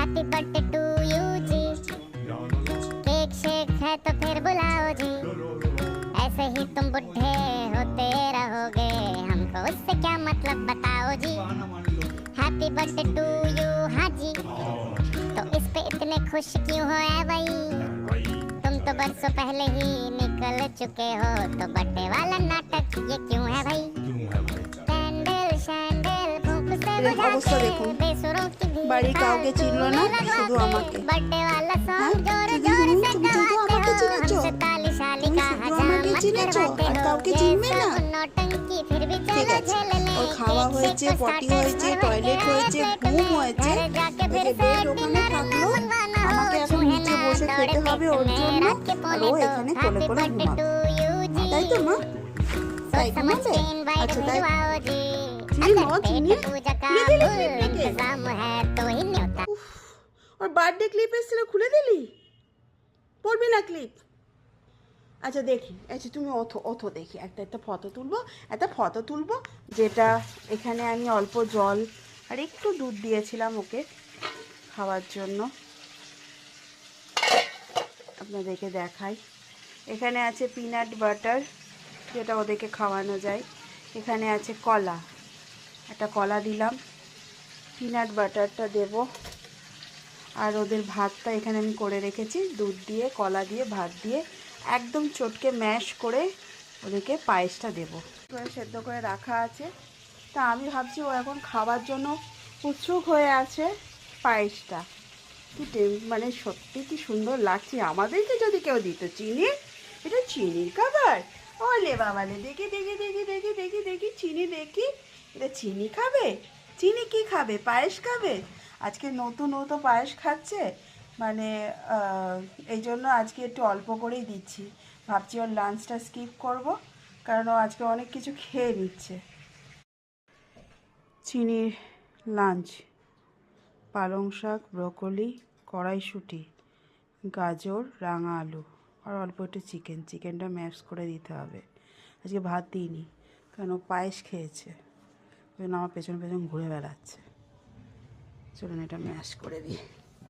Happy birthday to you जी, cake शेक है तो फिर बुलाओ जी, ऐसे ही तुम बुढ़े होते रहोगे, हमको उससे क्या मतलब बताओ जी। हैप्पी बर्थडे टू यू हाँ जी, तो इस पे इतने खुश क्यों हो ऐ भाई, तुम तो बरसों पहले ही निकल चुके हो, तो बर्थडे वाला नाटक ये क्यों है भाई। कैंडल शैंडल फूंक से অবস্থা দেখুন, বাড়ি কাউকে চিনলো না, শুধু আমাকে। बर्थडे वाला হ্যাঁ, सॉन्ग जोर শুধু जोर তুমি से তুমি শুধু गवाते আমাকে हो, চিনেছো, हमसे ताली शाली তুমি का শুধু हजाम আমাকে मत চিনেছো करवाते আর हो, কাউকে ये চিনবে না। सब नौटंकी फिर भी ঠিক चलो আছে, झेल ले, ওর খাওয়া केक হয়েছে, शेक को পটি स्टार्टर হয়েছে, भरवा के টয়লেট হয়েছে, प्लेट ঘুম में, হয়েছে, घर जाके ওই फिर যে से বেড ওখানে डिनर থাকলো, ना मंगवाना हो, আমাকে এখন छूहे নিচে ना বসে दौड़े খেতে হবে पेट ওর में জন্য, रात के আর पौने ও दो। এখানে কোলে हैप्पी কোলে बर्थडे ঘুমাবে, टू यू जी, তাই তো মা? তাই सोच समझ ঘুমাবে? के इनवाइट আচ্ছা তাই भिजवाओ जी, চিনি अगर নাও, पेट চিনি पूजा का খুলে দিলি फुल ক্লিপটাকে। इंतजाम है तो ही न्योता। উফ, ওর বার্থডে ক্লিপ এসেছিল, খুলে দিলি? পড়বি না ক্লিপ? আচ্ছা দেখি, আচ্ছা তুমি ওঠো ওঠো, দেখি একটা ফটো তুলবো, যেটা এখানে আমি অল্প জল আর একটু দুধ দিয়েছিলাম ওকে খাওয়ার জন্য, আপনাদেরকে দেখাই। এখানে আছে পিনাট বাটার, যেটা ওদেরকে খাওয়ানো যায়, এখানে আছে কলা, একটা কলা দিলাম, পিনাট বাটারটা দেব, আর ওদের ভাতটা এখানে আমি করে রেখেছি, দুধ দিয়ে কলা দিয়ে ভাত দিয়ে একদম চটকে ম্যাশ করে ওদেরকে পায়েসটা দেবো, সেদ্ধ করে রাখা আছে। তা আমি ভাবছি ও এখন খাওয়ার জন্য উৎসুক হয়ে আছে পায়েসটা, কি মানে সত্যি কি সুন্দর লাগছে। আমাদেরকে যদি কেউ দিত চিনি, এটা চিনির খাবার, ওলে বাবালে, দেখি দেখি দেখি দেখি দেখি দেখি চিনি, দেখি এটা চিনি খাবে, চিনি কি খাবে, পায়েস খাবে, আজকে নতুন নতুন পায়েস খাচ্ছে, মানে এই জন্য আজকে একটু অল্প করেই দিচ্ছি, ভাবছি ওর লাঞ্চটা স্কিপ করব, কারণ ও আজকে অনেক কিছু খেয়ে নিচ্ছে। চিনির লাঞ্চ, পালং শাক, ব্রকলি, কড়াইশুঁটি, গাজর, রাঙা আলু আর অল্প একটু চিকেনটা ম্যাশ করে দিতে হবে। আজকে ভাত দিইনি কারণ ও পায়েস খেয়েছে, ওই জন্য আমার পেছন পেছন ঘুরে বেড়াচ্ছে। চলুন এটা ম্যাশ করে দিই।